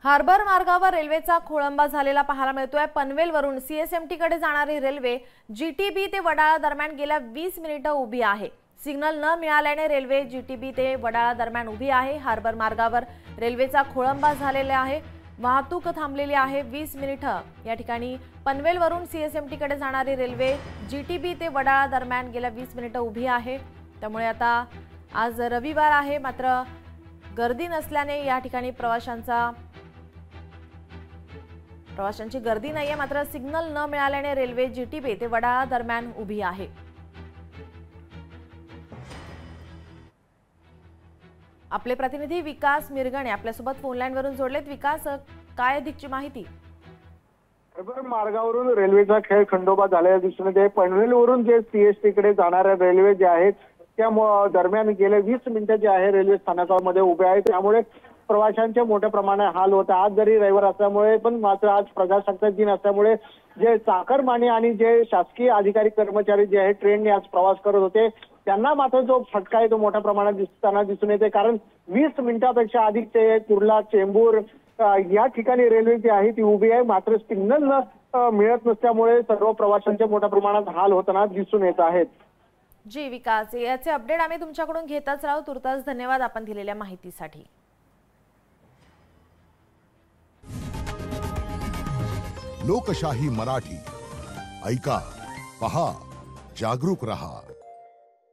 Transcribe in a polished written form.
Harbour मार्गावर रेल्वेचा खोळंबा झालेला पाहायला मिळतोय। पनवेलवरून सीएसएमटी कडे जाणारी रेल्वे जीटीबी ते वडाळा दरम्यान गेल्या 20 मिनिटे उभी आहे। सिग्नल न मिळाल्याने रेल्वे जीटीबी ते वडाळा दरम्यान उभी आहे। हार्बर मार्गावर रेल्वेचा खोळंबा झालेला आहे, वाहतूक थांबलेली आहे 20 मिनिटे। या ठिकाणी पनवेलवरून सीएसएमटी कडे जाणारी रेल्वे जीटीबी ते वडाळा दरम्यान गेल्या 20 मिनिटे उभी आहे। त्यामुळे आता आज रविवार आहे, मात्र गर्दी नसल्याने या ठिकाणी प्रवाशांची गर्दी नाहीये, मात्र सिग्नल न मिळाल्याने रेल्वे जीटीबी ते वडाळा दरम्यान उभी आहे। आपले प्रतिनिधी विकास मिरगणे आपल्यासोबत फोन लाईन वरून जोडलेत। विकास, काय अधिकची माहिती? हार्बर मार्गावरून रेल्वेचा खेळ खंडोबा झाल्याचे दिसून येते। पनवेलवरून जे सीएसटी कडे जाणाऱ्या रेल्वे जे आहेत त्या दरम्यान गेले 20 मिनिटे जे आहे रेल्वे स्थानकामध्ये उभे आहेत, त्यामुळे प्रवाशांचे मोठ्या प्रमाणात हाल होत। आज जरी रविवार असल्यामुळे पण मात्र आज प्रजासत्ताक दिन असल्यामुळे जे चाकरमानी आणि जे शासकीय अधिकारी कर्मचारी जे आहेत ट्रेनने आज प्रवास करत होते त्यांना मात्र जो फटका आहे तो मोठ्या प्रमाणात दिसताना दिसून येते। कारण 20 मिनिटांपेक्षा अधिक ते कुर्ला, चेंबूर या ठिकाणी रेल्वे जी आहे ती उभी आहे, मात्र सिग्नल मिळत नसल्यामुळे सर्व प्रवाशांचे मोठ्या प्रमाणात हाल होताना दिसून येत आहेत। जी विकास, याचे अपडेट आम्ही तुमच्याकडून घेतच राहू। तुर्तास धन्यवाद आपण दिलेल्या माहितीसाठी। लोकशाही मराठी ऐका, पहा, जागरूक रहा।